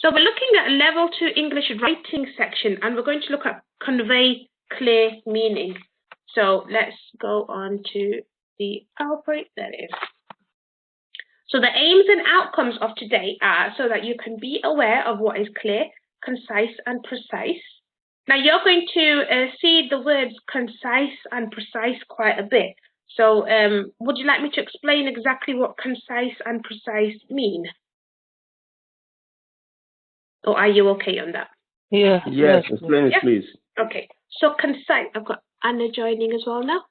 So we're looking at level 2 English writing section, and we're going to look at convey clear meaning. So let's go on to the PowerPoint. There it is. So the aims and outcomes of today are so that you can be aware of what is clear, concise and precise. Now you're going to see the words concise and precise quite a bit. So would you like me to explain exactly what concise and precise mean? Or are you okay on that? Yeah. Yes, explain it, please. Okay. So concise, I've got Anna joining as well now.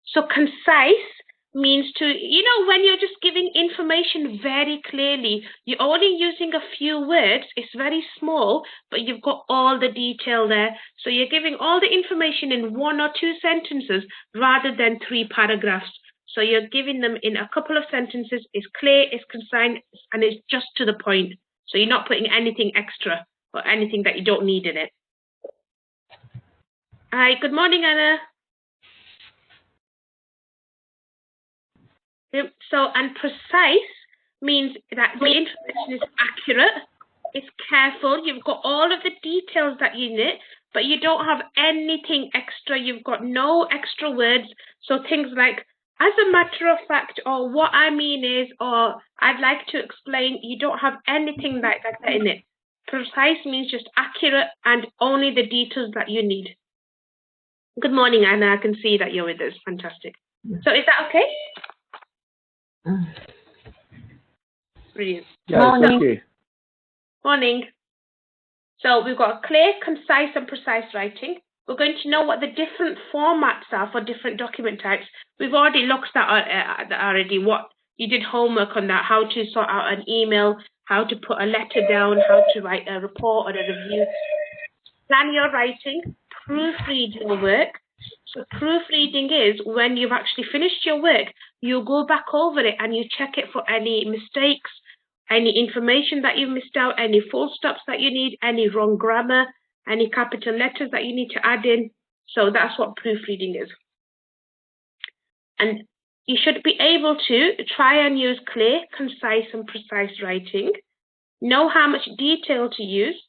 So concise means to, when you're just giving information very clearly, you're only using a few words, it's very small, but you've got all the detail there. So you're giving all the information in 1 or 2 sentences rather than 3 paragraphs. So you're giving them in a couple of sentences, it's clear, it's concise, and it's just to the point. So you're not putting anything extra or anything that you don't need in it. Hi, good morning, Anna. So, and precise means that the information is accurate, it's careful, you've got all of the details that you need, but you don't have anything extra, you've got no extra words. So things like, as a matter of fact, or what I mean is, or I'd like to explain, you don't have anything like that in it. Precise means just accurate and only the details that you need. Good morning, Anna. I can see that you're with us. Fantastic. So is that okay? Brilliant. Yeah, morning. It's okay. Morning. So we've got clear, concise and precise writing. We're going to know what the different formats are for different document types. We've already looked at that already. What you did homework on that, how to sort out an email, how to put a letter down, how to write a report or a review. Plan your writing, proofread your work. So proofreading is when you've actually finished your work, you go back over it and you check it for any mistakes, any information that you missed out, any full stops that you need, any wrong grammar, any capital letters that you need to add in. So that's what proofreading is. And you should be able to try and use clear, concise and precise writing, know how much detail to use,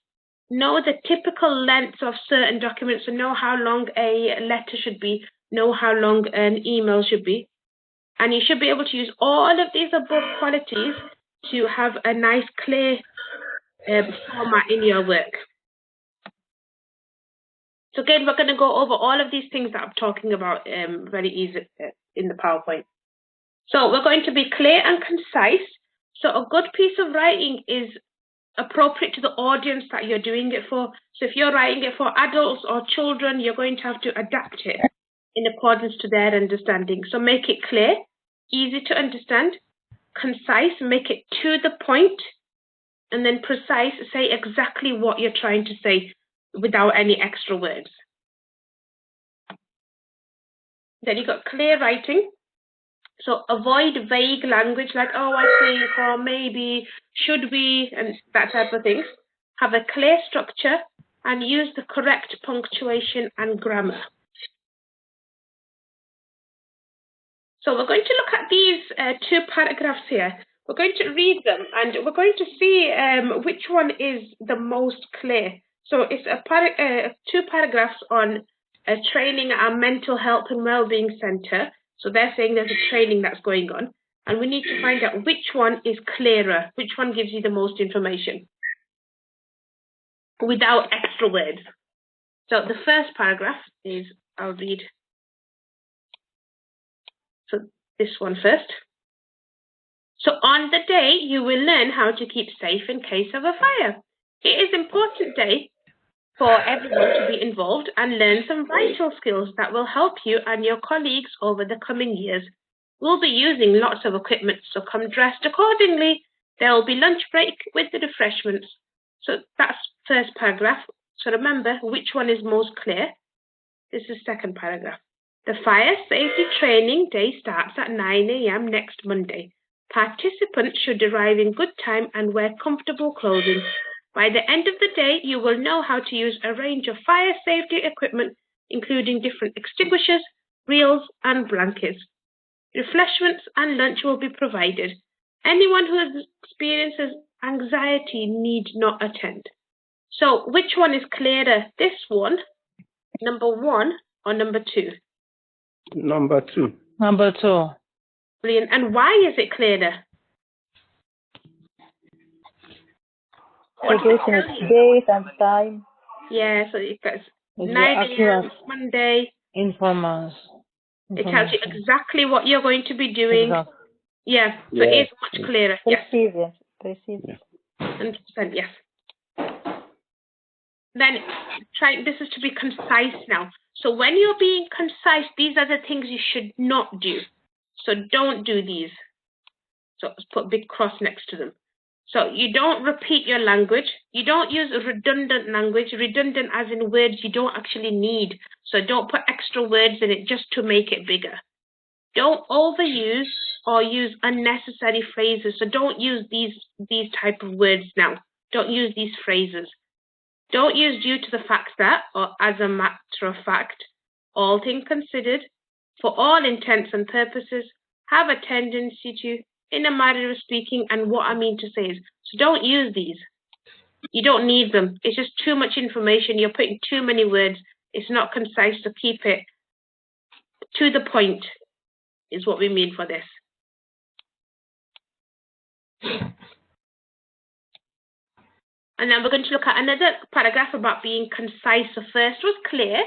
know the typical lengths of certain documents, and know how long a letter should be, know how long an email should be. And you should be able to use all of these above qualities to have a nice, clear format in your work. So again, we're going to go over all of these things that I'm talking about very easy in the PowerPoint. So we're going to be clear and concise. So a good piece of writing is appropriate to the audience that you're doing it for. So if you're writing it for adults or children, you're going to have to adapt it in accordance to their understanding. So make it clear, easy to understand, concise, make it to the point, and then precise, say exactly what you're trying to say without any extra words. Then you've got clear writing. So avoid vague language like, oh, I think, or maybe, should we, and that type of things. Have a clear structure and use the correct punctuation and grammar. So we're going to look at these 2 paragraphs here. We're going to read them and we're going to see which one is the most clear. So it's 2 paragraphs on training at our mental health and wellbeing centre. So they're saying there's a training that's going on, and we need to find out which one is clearer, which one gives you the most information without extra words. So the first paragraph is, I'll read so this one first. So on the day, you will learn how to keep safe in case of a fire. It is an important day for everyone to be involved and learn some vital skills that will help you and your colleagues over the coming years. We'll be using lots of equipment, so come dressed accordingly. There will be lunch break with the refreshments. So that's first paragraph. So remember which one is most clear. This is second paragraph. The fire safety training day starts at 9 a.m. next Monday. Participants should arrive in good time and wear comfortable clothing. By the end of the day, you will know how to use a range of fire safety equipment, including different extinguishers, reels, and blankets. Refreshments and lunch will be provided. Anyone who experiences anxiety need not attend. So which one is clearer? This one, number 1, or number 2? Number 2. Number 2. Brilliant. And why is it clearer? Segregation is date and time. Yeah, so it goes It's 9 a.m. accurate Monday. information. It tells you exactly what you're going to be doing. Exactly. Yeah, so it is much clearer. Yes. Precise. 100%, yes. Then this is to be concise now. So when you're being concise, these are the things you should not do. So don't do these. So let's put a big cross next to them. So you don't repeat your language. You don't use redundant language. Redundant as in words you don't actually need. So don't put extra words in it just to make it bigger. Don't overuse or use unnecessary phrases. So don't use these type of words now. Don't use these phrases. Don't use due to the fact that or as a matter of fact. All things considered, for all intents and purposes, have a tendency to, in a manner of speaking, and what I mean to say is, so don't use these. You don't need them. It's just too much information. You're putting too many words. It's not concise, so keep it to the point is what we mean for this. And then we're going to look at another paragraph about being concise. So first was clear,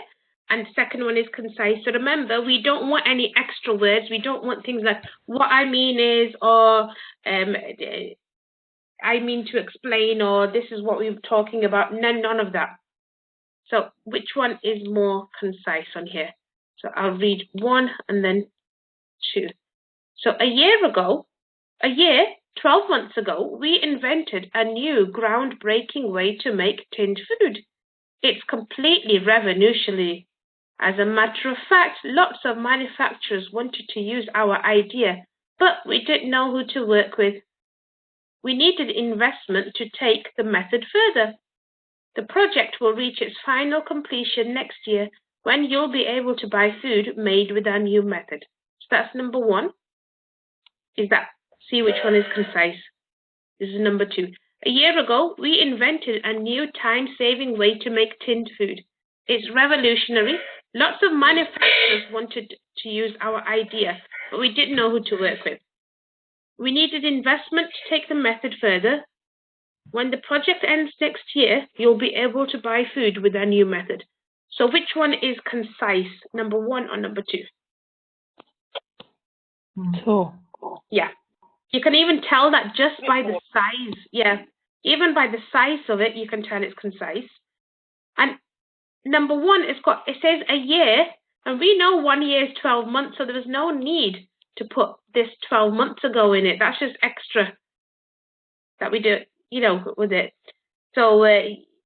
and the second one is concise. So remember, we don't want any extra words. We don't want things like what I mean is, or I mean to explain, or this is what we were talking about. None of that. So which one is more concise on here? So I'll read 1 and then 2. So 12 months ago, we invented a new groundbreaking way to make tinned food. It's completely revolutionary. As a matter of fact, lots of manufacturers wanted to use our idea, but we didn't know who to work with. We needed investment to take the method further. The project will reach its final completion next year when you'll be able to buy food made with our new method. So that's number 1. See which one is concise. This is number 2. A year ago, we invented a new time-saving way to make tinned food. It's revolutionary. Lots of manufacturers wanted to use our idea, but we didn't know who to work with. We needed investment to take the method further. When the project ends next year, you'll be able to buy food with our new method. So which one is concise, number 1 or number 2? 2. Yeah. You can even tell that just by the size. Yeah. Even by the size of it, you can tell it's concise. And number 1, it says a year, and we know 1 year is 12 months, so there was no need to put this 12 months ago in it. That's just extra that we do, with it. So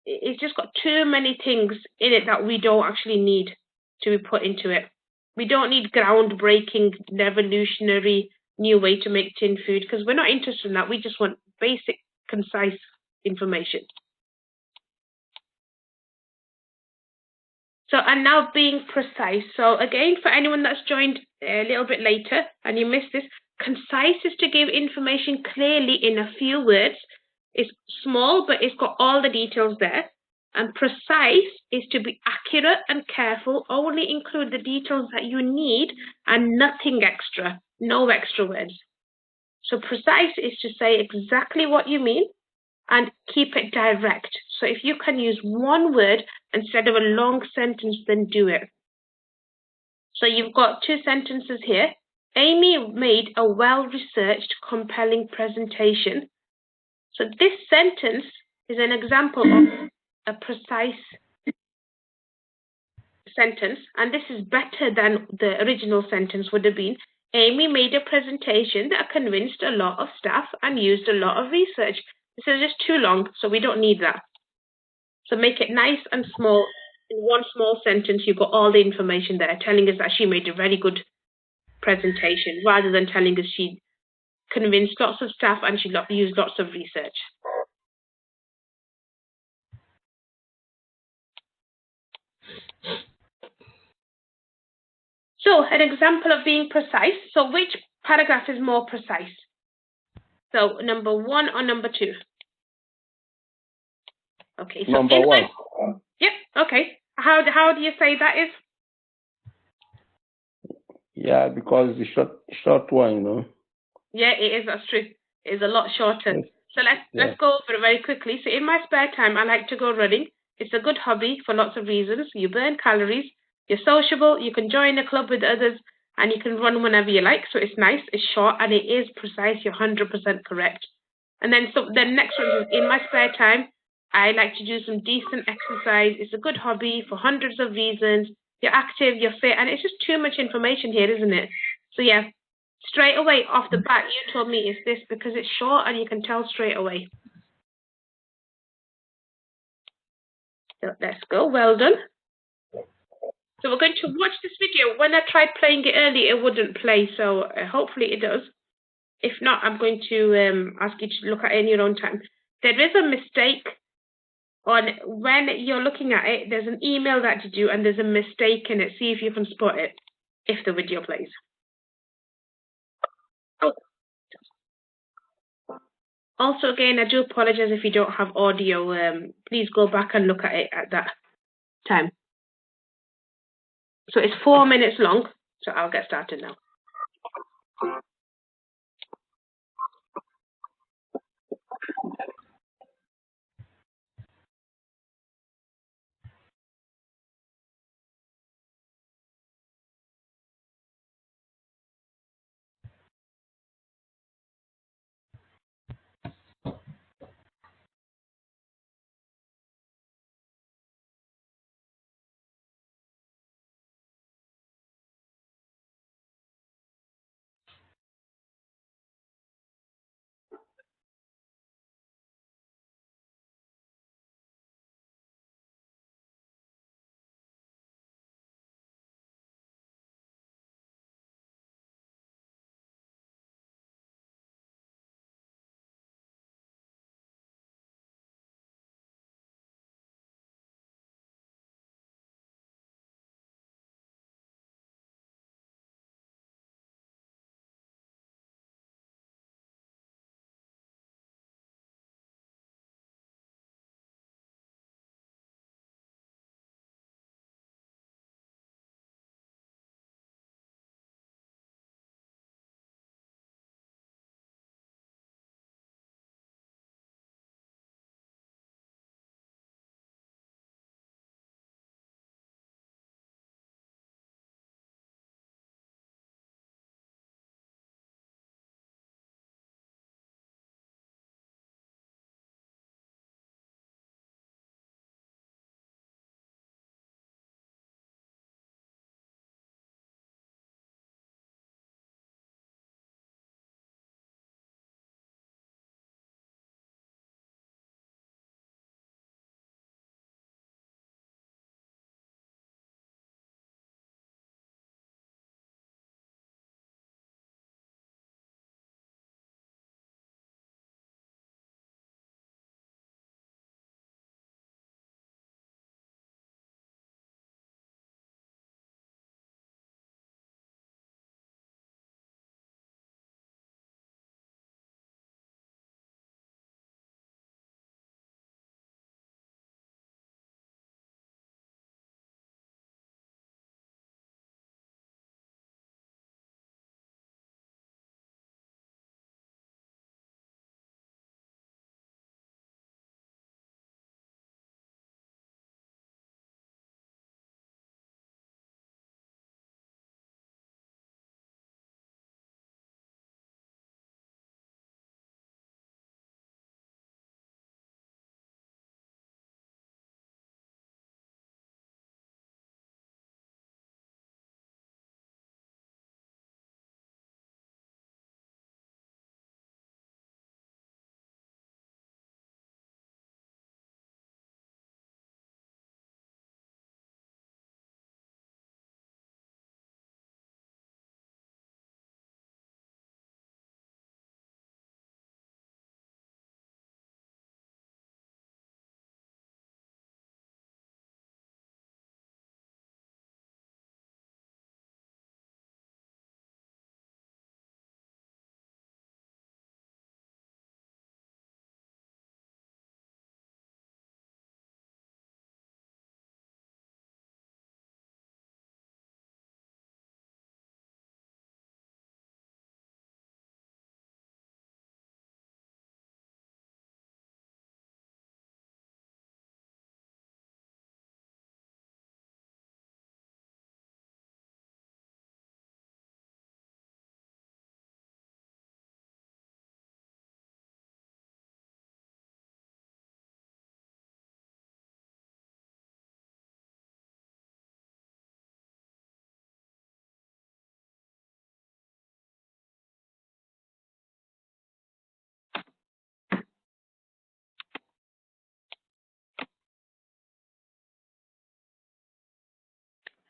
it's just got too many things in it that we don't actually need to be put into it. We don't need groundbreaking, revolutionary, new way to make tin food, because we're not interested in that. We just want basic, concise information. So, and now being precise. So again, for anyone that's joined a little bit later and you missed this, concise is to give information clearly in a few words. It's small, but it's got all the details there. And precise is to be accurate and careful, only include the details that you need and nothing extra, no extra words. So precise is to say exactly what you mean and keep it direct. So if you can use one word instead of a long sentence, then do it. So you've got 2 sentences here. Amy made a well-researched, compelling presentation. So this sentence is an example of a precise sentence, and this is better than the original sentence would have been. Amy made a presentation that convinced a lot of staff and used a lot of research. This is just too long, so we don't need that. So make it nice and small. In one small sentence, you've got all the information there, telling us that she made a very good presentation, rather than telling us she convinced lots of staff and she used lots of research. So an example of being precise. So which paragraph is more precise? So number 1 or number 2? Okay, so Number in my, one. yep, okay. How do you say that is? Yeah, because the short one, you know. Yeah, it is. That's true. It is a lot shorter. Yes. So let's go over it very quickly. So in my spare time, I like to go running. It's a good hobby for lots of reasons. You burn calories. You're sociable. You can join a club with others, and you can run whenever you like. So it's nice. It's short, and it is precise. You're 100% correct. And then next one is in my spare time, I like to do some decent exercise. It's a good hobby for hundreds of reasons. You're active, you're fit, and it's just too much information here, isn't it? So yeah, straight away off the bat, you told me it's this because it's short and you can tell straight away. So let's go. Well done. So we're going to watch this video. When I tried playing it earlier, it wouldn't play, so hopefully it does. If not, I'm going to ask you to look at it in your own time. There is a mistake on when you're looking at it. There's an email that you do, and there's a mistake in it. See if you can spot it if the video plays. Oh. Also, again, I do apologize if you don't have audio. Please go back and look at it at that time. So it's 4 minutes long, so I'll get started now.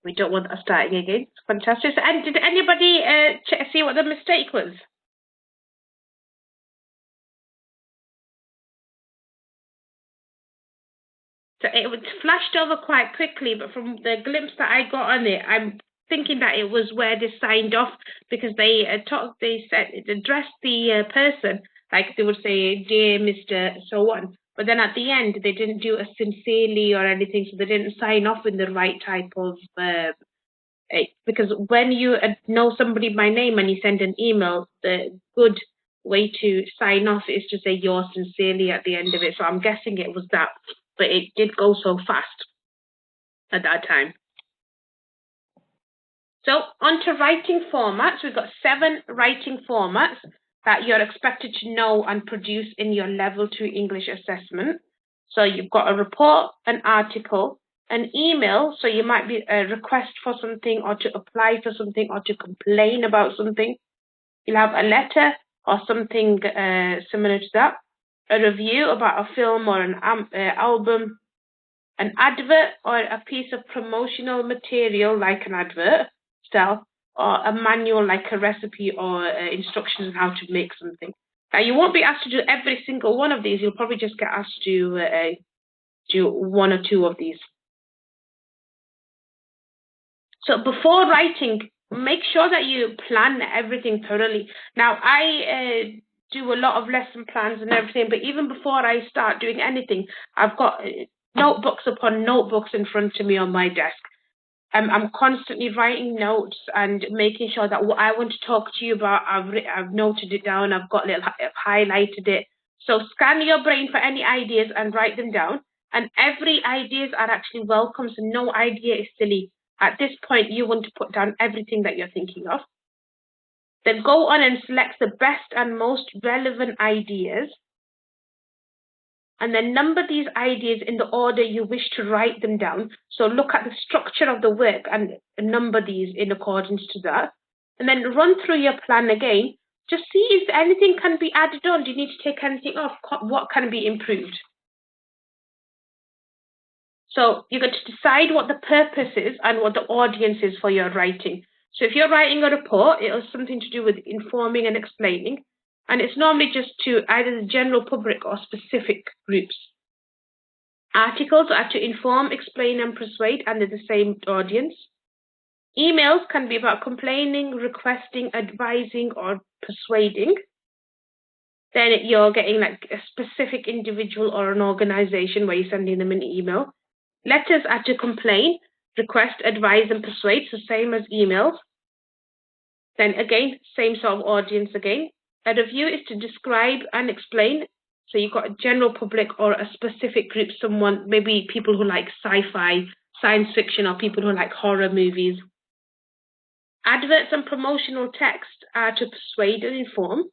We don't want that starting again. It's fantastic. So, and did anybody see what the mistake was? So it was flashed over quite quickly, but from the glimpse that I got on it, I'm thinking that it was where they signed off, because they addressed the person, like they would say, "Dear Mr. so on," but then at the end they didn't do a sincerely or anything, so they didn't sign off with the right type of because when you know somebody by name and you send an email, the good way to sign off is to say "yours sincerely" at the end of it. So I'm guessing it was that, but it did go so fast at that time. So on to writing formats. We've got 7 writing formats that you're expected to know and produce in your Level 2 English assessment. So you've got a report, an article, an email, so you might be a request for something or to apply for something or to complain about something. You'll have a letter or something similar to that, a review about a film or an album, an advert or a piece of promotional material like an advert style, or a manual like a recipe or instructions on how to make something. Now you won't be asked to do every single one of these. You'll probably just get asked to do 1 or 2 of these. So before writing, make sure that you plan everything thoroughly. Now, I do a lot of lesson plans and everything, but even before I start doing anything, I've got notebooks upon notebooks in front of me on my desk. I'm constantly writing notes and making sure that what I want to talk to you about, I've noted it down, I've highlighted it. So scan your brain for any ideas and write them down. And every ideas are actually welcome, so no idea is silly. At this point, you want to put down everything that you're thinking of. Then go on and select the best and most relevant ideas. And then number these ideas in the order you wish to write them down. So look at the structure of the work and number these in accordance to that. And then run through your plan again. Just see if anything can be added on. Do you need to take anything off? What can be improved? So you're going to decide what the purpose is and what the audience is for your writing. So if you're writing a report, it has something to do with informing and explaining. And it's normally just to either the general public or specific groups. Articles are to inform, explain, and persuade, and they're the same audience. Emails can be about complaining, requesting, advising, or persuading. Then you're getting like a specific individual or an organization where you're sending them an email. Letters are to complain, request, advise, and persuade, so same as emails. Then again, same sort of audience again. A review is to describe and explain. So you've got a general public or a specific group, someone, maybe people who like sci-fi, science fiction, or people who like horror movies. Adverts and promotional text are to persuade and inform.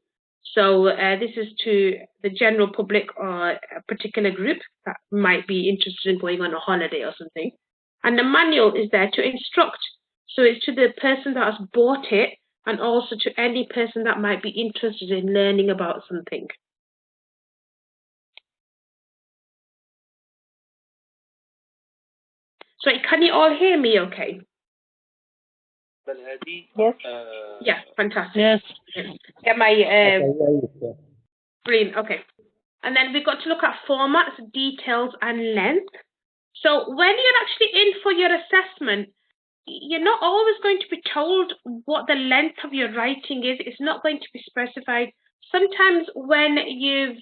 So this is to the general public or a particular group that might be interested in going on a holiday or something. And the manual is there to instruct. So it's to the person that has bought it and also to any person that might be interested in learning about something. So can you all hear me okay? Yes. Yeah, fantastic. Yes. Get my brilliant. Okay. And then we've got to look at formats, details, and length. So when you're actually in for your assessment, you're not always going to be told what the length of your writing is. It's not going to be specified. Sometimes when you've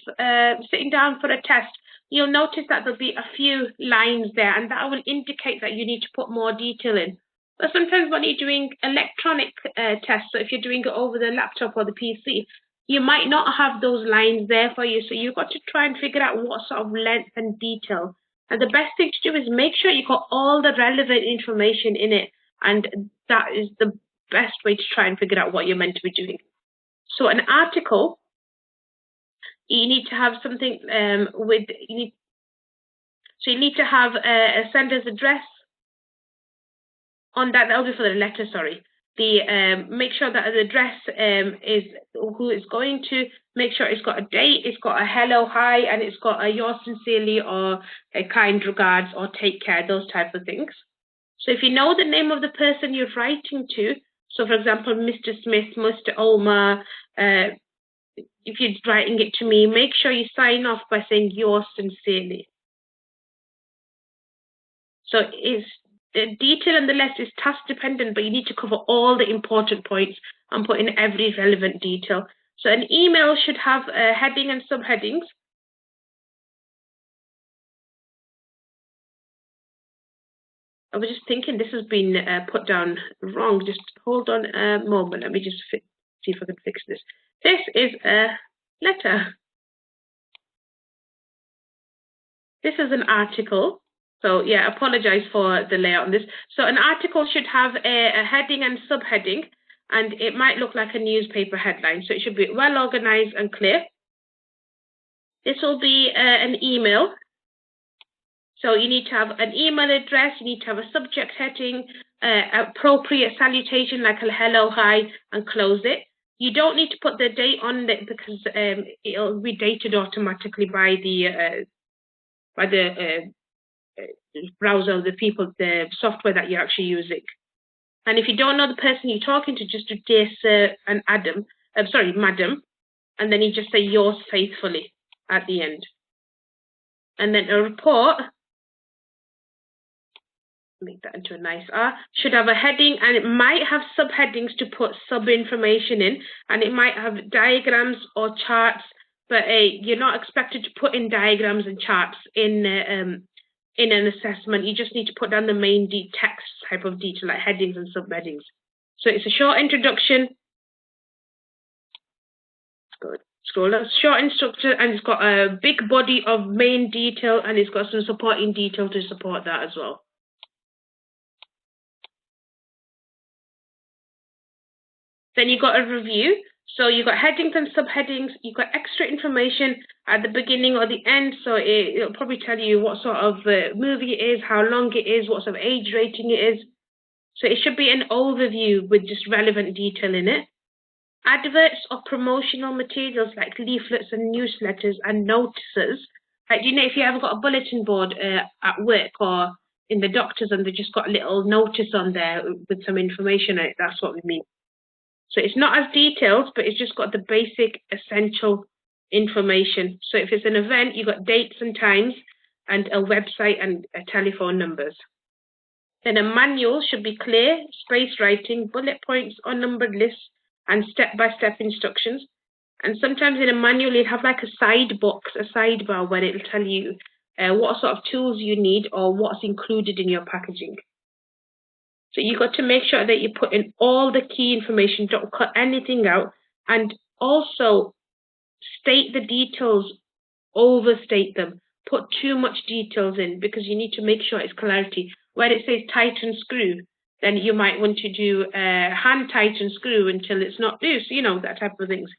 sitting down for a test, you'll notice that there'll be a few lines there, and that will indicate that you need to put more detail in. But sometimes when you're doing electronic tests, so if you're doing it over the laptop or the PC, you might not have those lines there for you. So you've got to try and figure out what sort of length and detail. And the best thing to do is make sure you've got all the relevant information in it. And that is the best way to try and figure out what you're meant to be doing. So an article, you need to have something you need to have a sender's address on that. That'll be for the letter, sorry. Make sure that the address is who it's going to. Make sure it's got a date, it's got a hello, hi, and it's got a yours sincerely or a kind regards or take care, those type of things. So if you know the name of the person you're writing to, so for example, Mr. Smith, Mr. Omar, if you're writing it to me, make sure you sign off by saying yours sincerely. So the detail on the list is task dependent, but you need to cover all the important points and put in every relevant detail. So an email should have a heading and subheadings. I was just thinking this has been put down wrong. Just hold on a moment. Let me just see if I can fix this. This is a letter. This is an article. So yeah, apologize for the layout on this. So an article should have a heading and subheading, and it might look like a newspaper headline. So it should be well organized and clear. This will be an email. So you need to have an email address, you need to have a subject heading, appropriate salutation like a hello, hi, and close it. You don't need to put the date on it because it'll be dated automatically by the browser, the software that you're actually using. And if you don't know the person you're talking to, just do dear sir and madam, and then you just say yours faithfully at the end. And then a report, make that into a nice R, should have a heading, and it might have subheadings to put sub-information in, and it might have diagrams or charts, but you're not expected to put in diagrams and charts in an assessment. You just need to put down the main text type of detail, like headings and subheadings. So it's a short introduction. Good. Scroll down, short instruction, and it's got a big body of main detail, and it's got some supporting detail to support that as well. Then you've got a review. So you've got headings and subheadings. You've got extra information at the beginning or the end. So it'll probably tell you what sort of movie it is, how long it is, what sort of age rating it is. So it should be an overview with just relevant detail in it. Adverts or promotional materials like leaflets and newsletters and notices. Like, you know, if you ever got a bulletin board at work or in the doctors and they just got a little notice on there with some information on it, that's what we mean. So it's not as detailed, but it's just got the basic essential information. So if it's an event, you've got dates and times and a website and telephone numbers. Then a manual should be clear, spaced writing, bullet points or numbered lists, and step-by-step instructions. And sometimes in a manual, you'll have like a side box, a sidebar where it'll tell you what sort of tools you need or what's included in your packaging. So you've got to make sure that you put in all the key information, don't cut anything out, and also state the details, overstate them. Put too much details in because you need to make sure it's clarity. Where it says tighten screw, then you might want to do hand tighten screw until it's not loose, you know, that type of things.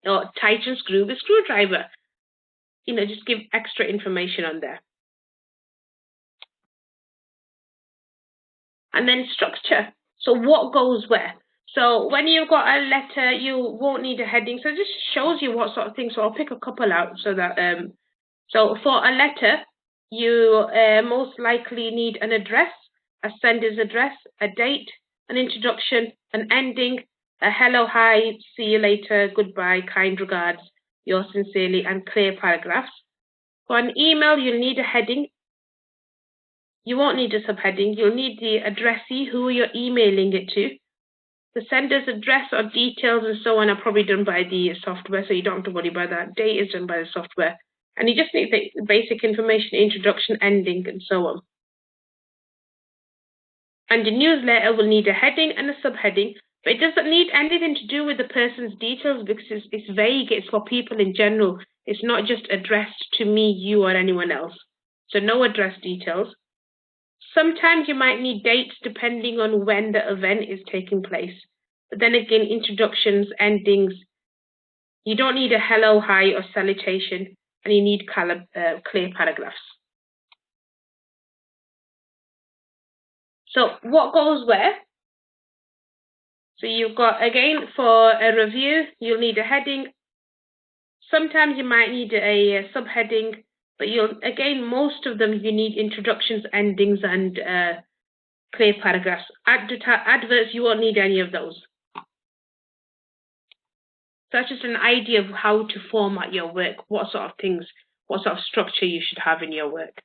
Or tighten screw with screwdriver. You know, just give extra information on there. And then structure. So what goes where? So when you've got a letter, you won't need a heading. So it just shows you what sort of things. So I'll pick a couple out so that, so for a letter, you most likely need an address, a sender's address, a date, an introduction, an ending, a hello, hi, see you later, goodbye, kind regards, yours sincerely, and clear paragraphs. For an email, you'll need a heading. You won't need a subheading. You'll need the addressee, who you're emailing it to. The sender's address or details and so on are probably done by the software, so you don't have to worry about that. Date is done by the software. And you just need the basic information, introduction, ending, and so on. And the newsletter will need a heading and a subheading, but it doesn't need anything to do with the person's details because it's vague. It's for people in general. It's not just addressed to me, you, or anyone else. So no address details. Sometimes you might need dates depending on when the event is taking place. But then again, introductions, endings, you don't need a hello, hi, or salutation, and you need clear paragraphs. So what goes where? So you've got, again, for a review, you'll need a heading. Sometimes you might need a subheading, But most of them you need introductions, endings, and clear paragraphs. Adverts, you won't need any of those. So that's just an idea of how to format your work, what sort of structure you should have in your work.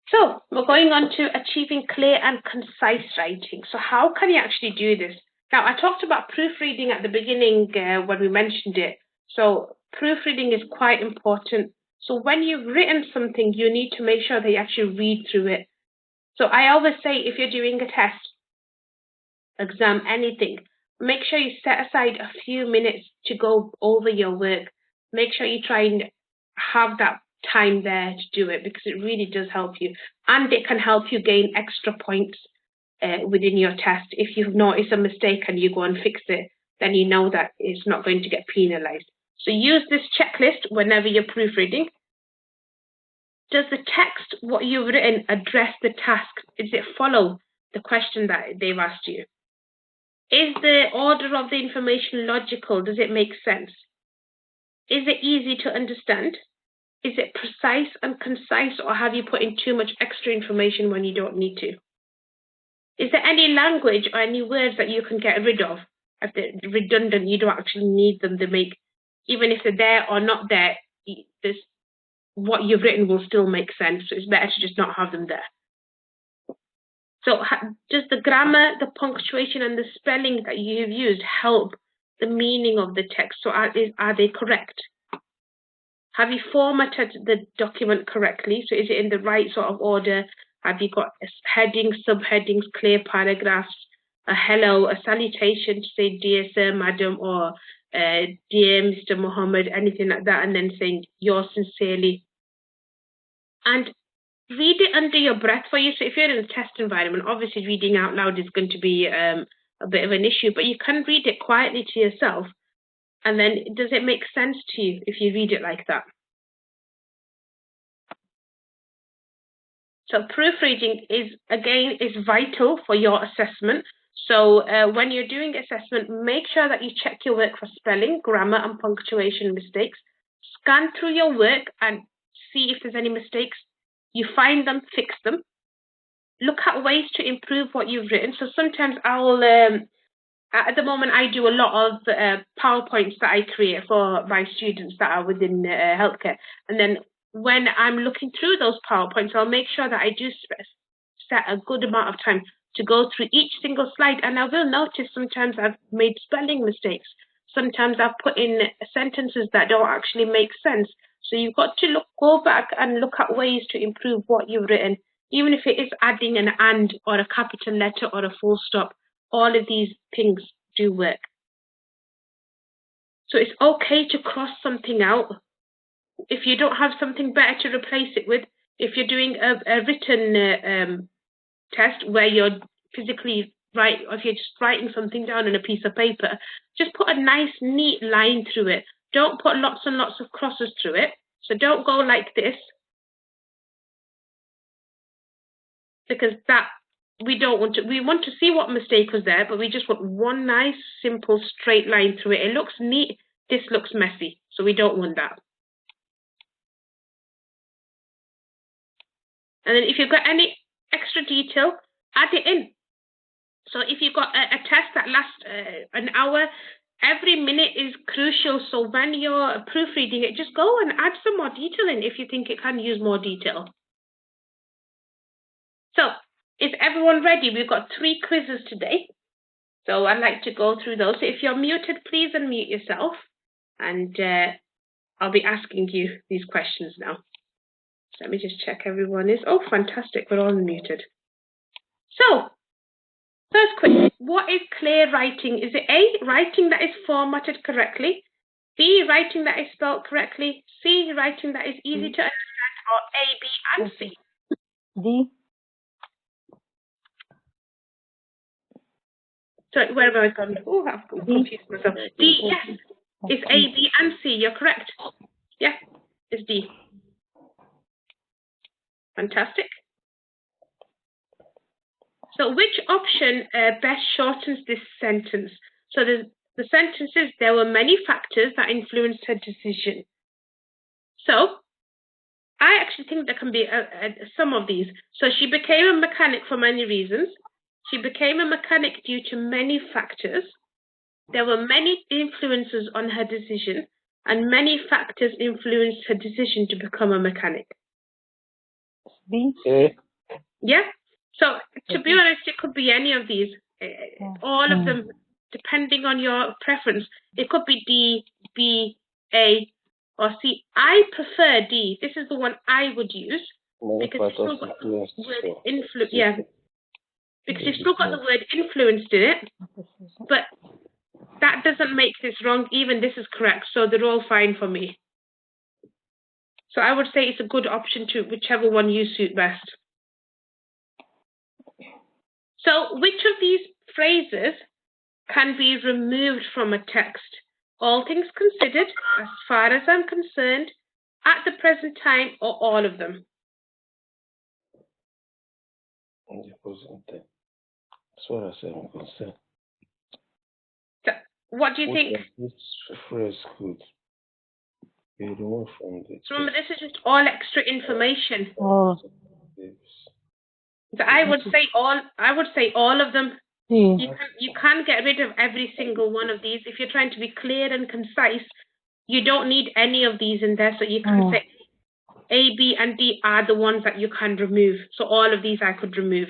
So we're going on to achieving clear and concise writing. So how can you actually do this? Now, I talked about proofreading at the beginning when we mentioned it. So proofreading is quite important. So when you've written something, you need to make sure that you actually read through it. So I always say, if you're doing a test, exam, anything, make sure you set aside a few minutes to go over your work. Make sure you try and have that time there to do it, because it really does help you. And it can help you gain extra points within your test. If you've noticed a mistake and you go and fix it, then you know that it's not going to get penalized. So use this checklist whenever you're proofreading. Does the text, what you've written, address the task? Does it follow the question that they've asked you? Is the order of the information logical? Does it make sense? Is it easy to understand? Is it precise and concise, or have you put in too much extra information when you don't need to? Is there any language or any words that you can get rid of? If they're redundant, you don't actually need them to make, even if they're there or not there, what you've written will still make sense. So it's better to just not have them there. So does the grammar, the punctuation, and the spelling that you've used help the meaning of the text? So are they correct? Have you formatted the document correctly? So is it in the right sort of order? Have you got headings, subheadings, clear paragraphs, a hello, a salutation to say dear sir, madam, or dear Mr. Muhammad, anything like that, and then saying yours sincerely. And read it under your breath for you. So if you're in a test environment, obviously reading out loud is going to be a bit of an issue, but you can read it quietly to yourself. And then does it make sense to you if you read it like that? So proofreading is vital for your assessment. So when you're doing assessment, make sure that you check your work for spelling, grammar, and punctuation mistakes. Scan through your work and see if there's any mistakes. You find them, fix them. Look at ways to improve what you've written. So sometimes I'll, at the moment, I do a lot of PowerPoints that I create for my students that are within healthcare. And then when I'm looking through those PowerPoints, I'll make sure that I do set a good amount of time to go through each single slide. And I will notice sometimes I've made spelling mistakes. Sometimes I've put in sentences that don't actually make sense. So you've got to go back and look at ways to improve what you've written, even if it is adding an and or a capital letter or a full stop. All of these things do work. So it's okay to cross something out. If you don't have something better to replace it with, if you're doing a written test where you're physically writing, or if you're just writing something down on a piece of paper, just put a nice, neat line through it. Don't put lots and lots of crosses through it. So don't go like this, because that we don't want to. We want to see what mistake was there, but we just want one nice, simple, straight line through it. It looks neat. This looks messy, so we don't want that. And then if you've got any extra detail, add it in. So if you've got a test that lasts an hour, every minute is crucial. So when you're proofreading it, just go and add some more detail in if you think it can use more detail. So is everyone ready? We've got 3 quizzes today. So I'd like to go through those. So if you're muted, please unmute yourself. And I'll be asking you these questions now. So let me just check everyone is. Oh, fantastic. We're all unmuted. So first question, what is clear writing? Is it A, writing that is formatted correctly, B, writing that is spelled correctly, C, writing that is easy to understand, or A, B, and C? D. Sorry, where have I gone? Oh, I've confused myself. D, yes. It's A, B, and C. You're correct. Yeah, it's D. Fantastic. So which option best shortens this sentence? So the sentence is, there were many factors that influenced her decision. So I actually think there can be some of these. So she became a mechanic for many reasons. She became a mechanic due to many factors. There were many influences on her decision, and many factors influenced her decision to become a mechanic. B. Yeah? So, to be honest, it could be any of these. All of them, depending on your preference. It could be D, B, A, or C. I prefer D. This is the one I would use. Because it's still got the word influence. Yeah. Because you've still got the word influenced in it. But that doesn't make this wrong. Even this is correct. So they're all fine for me. So I would say it's a good option to whichever one you suit best. So which of these phrases can be removed from a text? All things considered, as far as I'm concerned, at the present time, or all of them? That's what I said. I'm concerned. So, what do you think? This phrase could be removed from the So remember, this is just all extra information. Oh. So I would say all of them. C. You can get rid of every single one of these. If you're trying to be clear and concise, you don't need any of these in there. So you can say A, B, and D are the ones that you can remove. So all of these I could remove.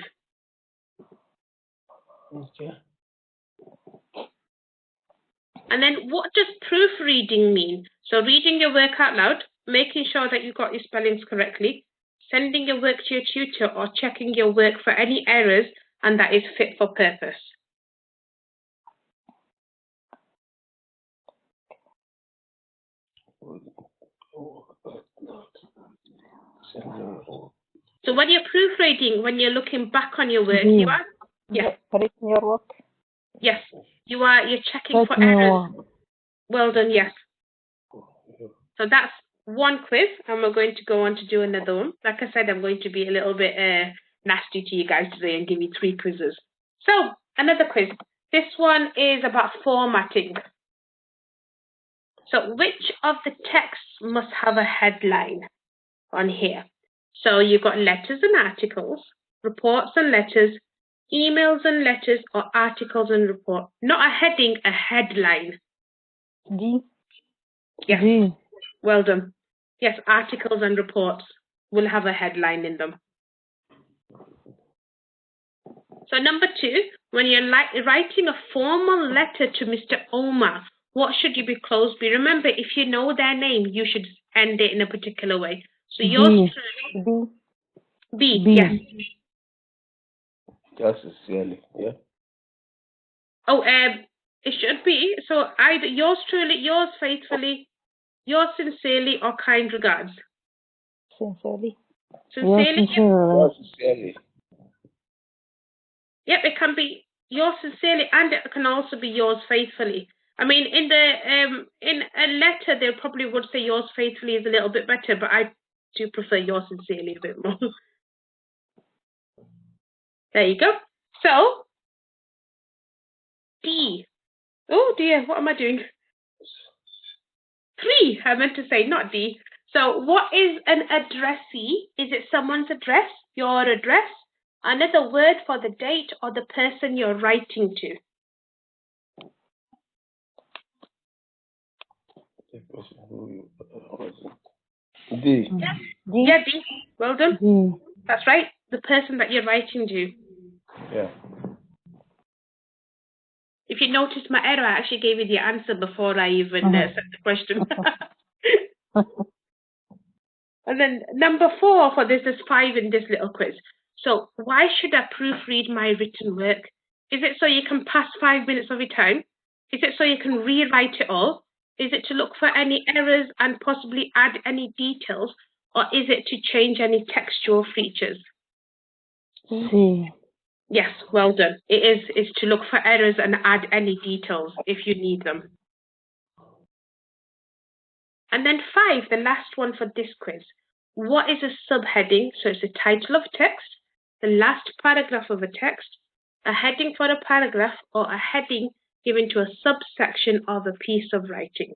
Okay. And then what does proofreading mean? So reading your work out loud, making sure that you got your spellings correctly, sending your work to your tutor, or checking your work for any errors and that is fit for purpose. So when you're proofreading, when you're looking back on your work, you are Correcting your work. Yes, you're checking for errors. Well done, yes. So that's one quiz, and we're going to go on to do another one. Like I said, I'm going to be a little bit nasty to you guys today and give you 3 quizzes. So, another quiz. This one is about formatting. So, which of the texts must have a headline on here? So, you've got letters and articles, reports and letters, emails and letters, or articles and report. Not a heading, a headline. D. Yes. D. Well done. Yes, articles and reports will have a headline in them. So number 2, when you're writing a formal letter to Mr. Omar, what should you be close by? Remember, if you know their name, you should end it in a particular way. So yours truly. B. Yes. Just sincerely, yeah. Oh, it should be. So either yours truly, yours faithfully, yours sincerely, or kind regards. Sincerely. Sincerely. Yours sincerely. Yep, it can be yours sincerely, and it can also be yours faithfully. I mean, in a letter, they probably would say yours faithfully is a little bit better, but I do prefer yours sincerely a bit more. There you go. So, D. Oh dear, what am I doing? 3, I meant to say, not D. So, what is an addressee? Is it someone's address, your address, another word for the date or the person you're writing to? D. Yeah, yeah, D. Well done. D. That's right. The person that you're writing to. Yeah. If you noticed my error, I actually gave you the answer before I even said the question. And then number 4 for this, there's 5 in this little quiz. So why should I proofread my written work? Is it so you can pass 5 minutes of your time? Is it so you can rewrite it all? Is it to look for any errors and possibly add any details? Or is it to change any textual features? C. Yes, well done. It is to look for errors and add any details if you need them. And then 5, the last one for this quiz. What is a subheading? So it's the title of text, the last paragraph of a text, a heading for a paragraph, or a heading given to a subsection of a piece of writing.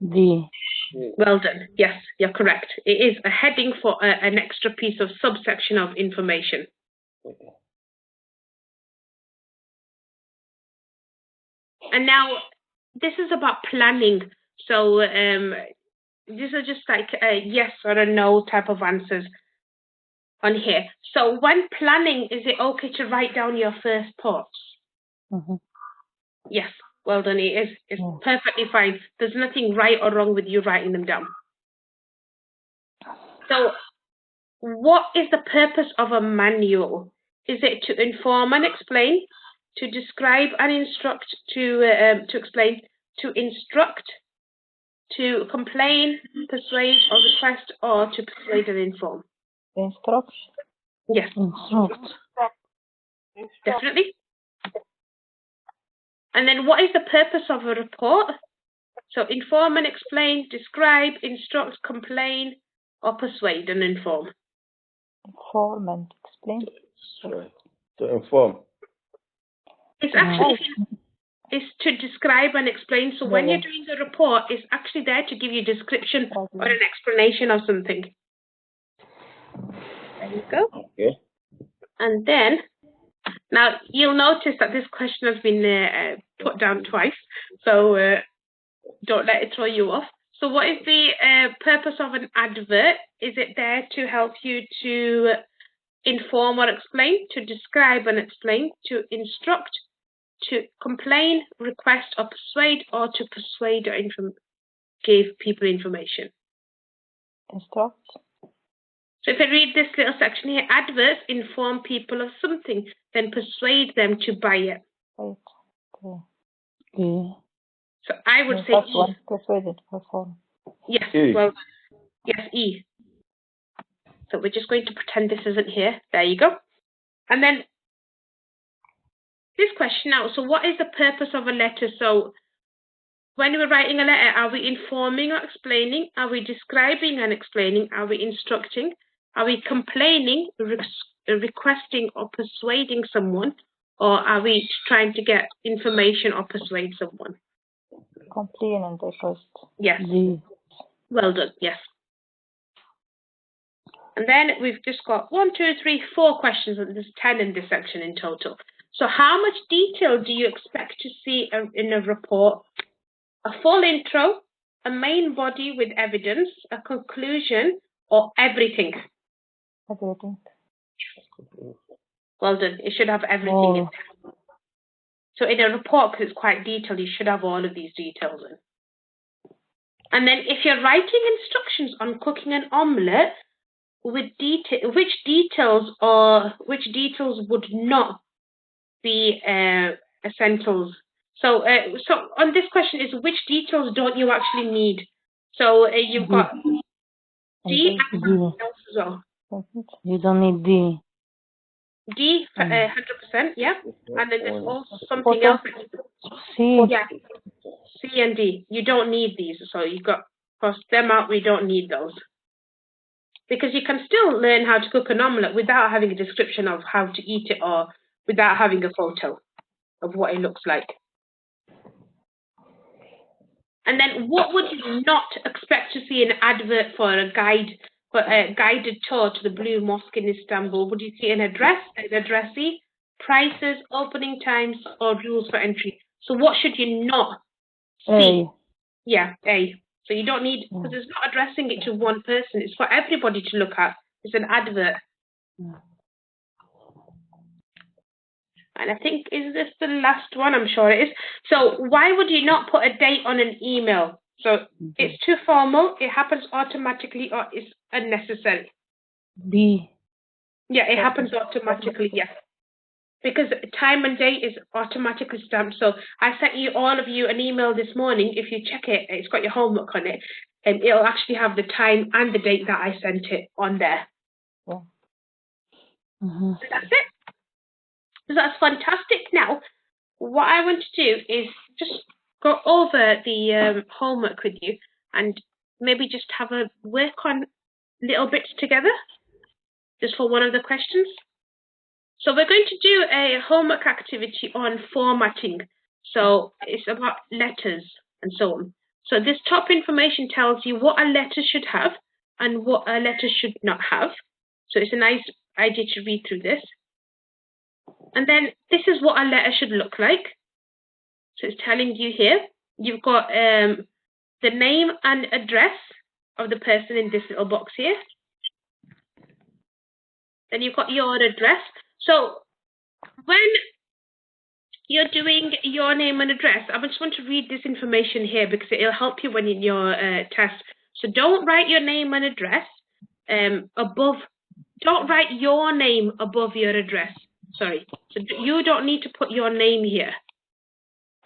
D. Well done. Yes, you're correct. It is a heading for an extra piece of subsection of information. And now, this is about planning. So these are just like a yes or a no type of answers on here. So when planning, is it okay to write down your first thoughts? Yes, well done. It is. It's perfectly fine. There's nothing right or wrong with you writing them down. So what is the purpose of a manual? Is it to inform and explain, to describe and instruct, to explain, to instruct, to complain, persuade or request, or to persuade and inform? Instruction. Yes. Instruct. Definitely. And then what is the purpose of a report? So inform and explain, describe, instruct, complain, or persuade and inform. Inform and explain. Right. To inform. It's actually it's to describe and explain. So when you're doing a report, it's actually there to give you a description or an explanation of something. There you go. Okay. And then, now you'll notice that this question has been put down twice. So don't let it throw you off. So what is the purpose of an advert? Is it there to help you to inform or explain, to describe and explain, to instruct, to complain, request or persuade, or to persuade or give people information? Instruct. So if I read this little section here, adverts inform people of something, then persuade them to buy it. Right. Okay. So I would say First E. one, persuaded, perform. Yes, E. well, yes, E. So we're just going to pretend this isn't here. There you go. And then this question now, so what is the purpose of a letter? So when we're writing a letter, are we informing or explaining? Are we describing and explaining? Are we instructing? Are we complaining, requesting or persuading someone? Or are we trying to get information or persuade someone? Complain and request. Yes. D. Well done, yes. And then we've just got 1, 2, 3, 4 questions, and there's 10 in this section in total. So how much detail do you expect to see in a report? A full intro, a main body with evidence, a conclusion, or everything? Everything. Well done. It should have everything in there. So in a report, because it's quite detailed, you should have all of these details in. And then if you're writing instructions on cooking an omelette, which details would not be essentials? So on this question is which details don't you actually need? So you've got D and something else as well. You don't need D. D, 100%, yeah. And then there's also something else. C. Yeah, C and D. You don't need these, so you've got cross them out. We don't need those. Because you can still learn how to cook an omelette without having a description of how to eat it or without having a photo of what it looks like. And then what would you not expect to see an advert for a guided tour to the Blue Mosque in Istanbul? Would you see an address, an addressee, prices, opening times, or rules for entry? So what should you not see? A. Yeah, A. So you don't need, because it's not addressing it to one person. It's for everybody to look at. It's an advert. And I think, is this the last one? I'm sure it is. So why would you not put a date on an email? So it's too formal, it happens automatically, or it's unnecessary? B. Yeah, it happens automatically, yeah. Because time and date is automatically stamped. So I sent all of you an email this morning. If you check it, it's got your homework on it. And it'll actually have the time and the date that I sent it on there. Yeah. So that's it. So that's fantastic. Now, what I want to do is just go over the homework with you and maybe just have a work on little bits together, just for one of the questions. So we're going to do a homework activity on formatting. So it's about letters and so on. So this top information tells you what a letter should have and what a letter should not have. So it's a nice idea to read through this. And then this is what a letter should look like. So it's telling you here, you've got the name and address of the person in this little box here. Then you've got your address. So when you're doing your name and address, I just want to read this information here because it'll help you when in your test. So don't write your name and address above. Don't write your name above your address. Sorry. So you don't need to put your name here.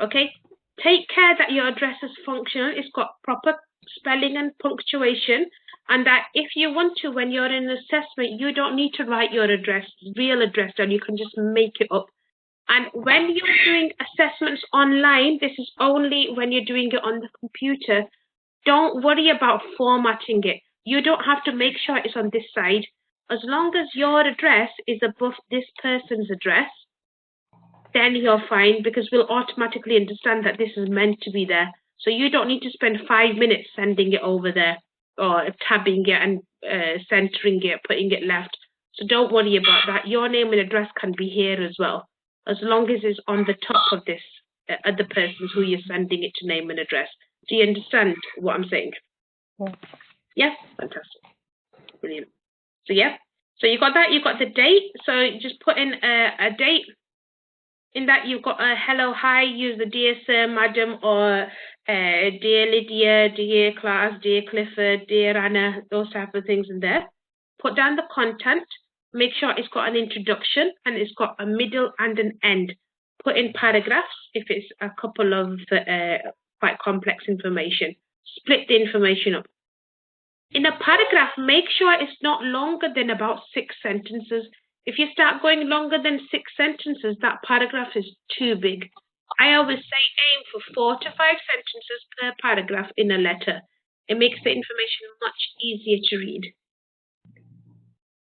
Okay? Take care that your address is functional. It's got proper spelling and punctuation. And that if you want to, when you're in assessment, you don't need to write your address, real address down. You can just make it up. And when you're doing assessments online, this is only when you're doing it on the computer. Don't worry about formatting it. You don't have to make sure it's on this side. As long as your address is above this person's address, then you're fine because we'll automatically understand that this is meant to be there. So you don't need to spend 5 minutes sending it over there or tabbing it and centering it, putting it left. So don't worry about that. Your name and address can be here as well, as long as it's on the top of this, other persons who you're sending it to name and address. Do you understand what I'm saying? Yeah. Yes? Fantastic. Brilliant. So yeah, so you got that, you've got the date. So you just put in a date. In that you've got a hello, hi, use the dear sir, madam, or dear Lydia, dear class, dear Clifford, dear Anna, those type of things in there. Put down the content. Make sure it's got an introduction and it's got a middle and an end. Put in paragraphs if it's a couple of quite complex information. Split the information up. In a paragraph, make sure it's not longer than about 6 sentences. If you start going longer than 6 sentences, that paragraph is too big. I always say aim for 4 to 5 sentences per paragraph in a letter. It makes the information much easier to read.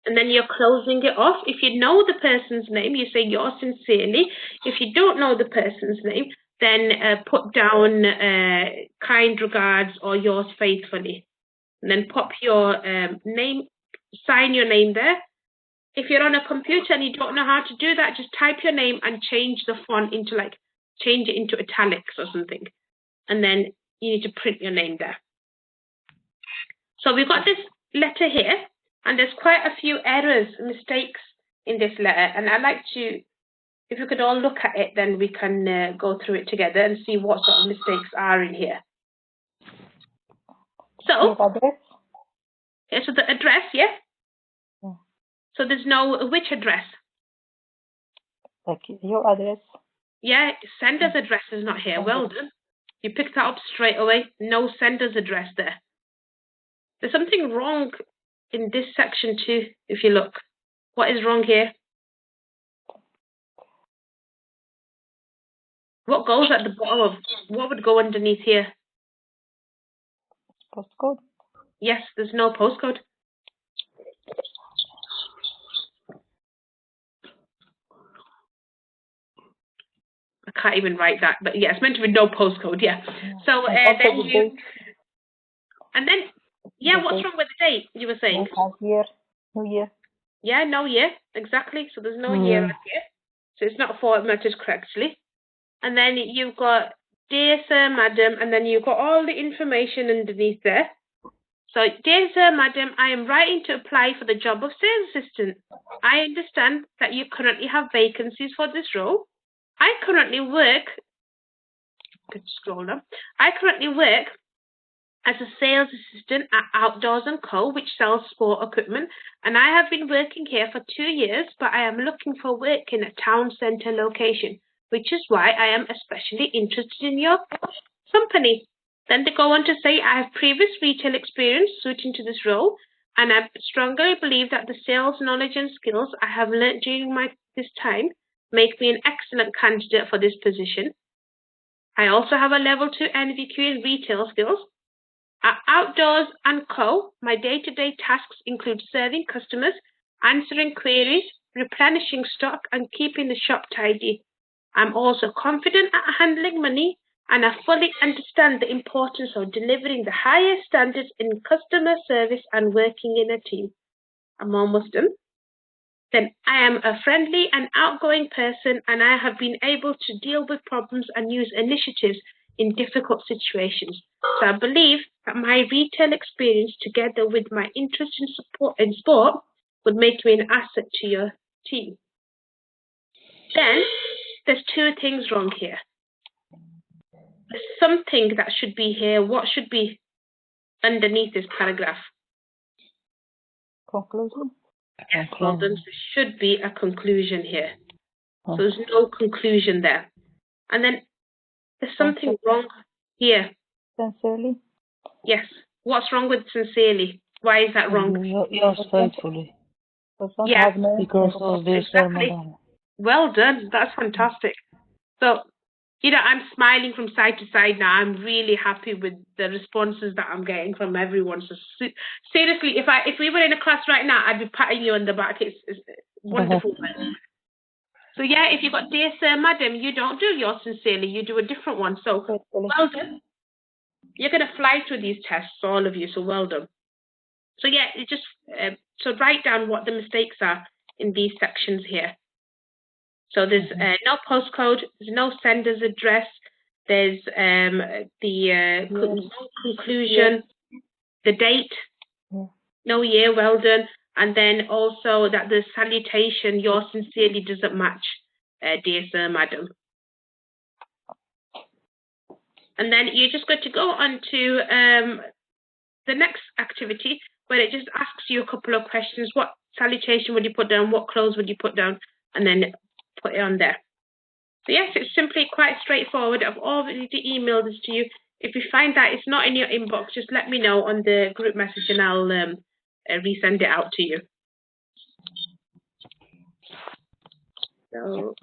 And then you're closing it off. If you know the person's name, you say yours sincerely. If you don't know the person's name, then put down kind regards or yours faithfully. And then pop your name, sign your name there. If you're on a computer and you don't know how to do that, just type your name and change the font into change it into italics or something. And then you need to print your name there. So we've got this letter here, and there's quite a few errors, mistakes in this letter. And I'd like to, if you could all look at it, then we can go through it together and see what sort of mistakes are in here. So, yeah, so the address, yeah? Yeah. So there's no, which address? Okay, your address. Yeah, sender's address is not here. Well done. You picked that up straight away. No sender's address there. There's something wrong in this section too, if you look. What is wrong here? What goes at the bottom of, what would go underneath here? Postcode. Yes, there's no postcode. I can't even write that, but yeah, it's meant to be no postcode, yeah. So then you, and then, yeah, what's wrong with the date, you were saying? Year, New Year. Yeah, no year, exactly. So there's no year on here. So it's not formatted correctly. And then you've got dear sir, madam, and then you've got all the information underneath there. So, dear sir, madam, I am writing to apply for the job of sales assistant. I understand that you currently have vacancies for this role. I currently work as a sales assistant at Outdoors & Co., which sells sport equipment, and I have been working here for 2 years, but I am looking for work in a town centre location, which is why I am especially interested in your company. Then they go on to say, I have previous retail experience suiting to this role, and I strongly believe that the sales knowledge and skills I have learnt during this time make me an excellent candidate for this position. I also have a level 2 NVQ in retail skills. At Outdoors & Co., my day-to-day tasks include serving customers, answering queries, replenishing stock, and keeping the shop tidy. I'm also confident at handling money and I fully understand the importance of delivering the highest standards in customer service and working in a team. I'm almost done. Then I am a friendly and outgoing person, and I have been able to deal with problems and use initiatives in difficult situations. So I believe that my retail experience, together with my interest in sport, would make me an asset to your team. Then there's two things wrong here. There's something that should be here. What should be underneath this paragraph? Conclusion. Yes, well done. There should be a conclusion here. So there's no conclusion there. And then there's something wrong here. Sincerely. Yes. What's wrong with sincerely? Why is that wrong? Yours faithfully. Yeah. Because of this, Exactly. Well done. That's fantastic. So, you know, I'm smiling from side to side now. I'm really happy with the responses that I'm getting from everyone. So seriously, if we were in a class right now, I'd be patting you on the back. It's wonderful. So yeah, if you've got dear sir, madam, you don't do yours sincerely. You do a different one. So well done. You're going to fly through these tests, all of you. So well done. So yeah, you just so write down what the mistakes are in these sections here. So there's no postcode, there's no sender's address, there's no conclusion, the date, no year, well done, and then also that the salutation, yours sincerely, doesn't match, dear sir, madam. And then you're just going to go on to the next activity, where it just asks you a couple of questions. What salutation would you put down? What close would you put down? And then put it on there. So yes, it's simply quite straightforward. I've already emailed this to you. If you find that it's not in your inbox, just let me know on the group message and I'll resend it out to you. So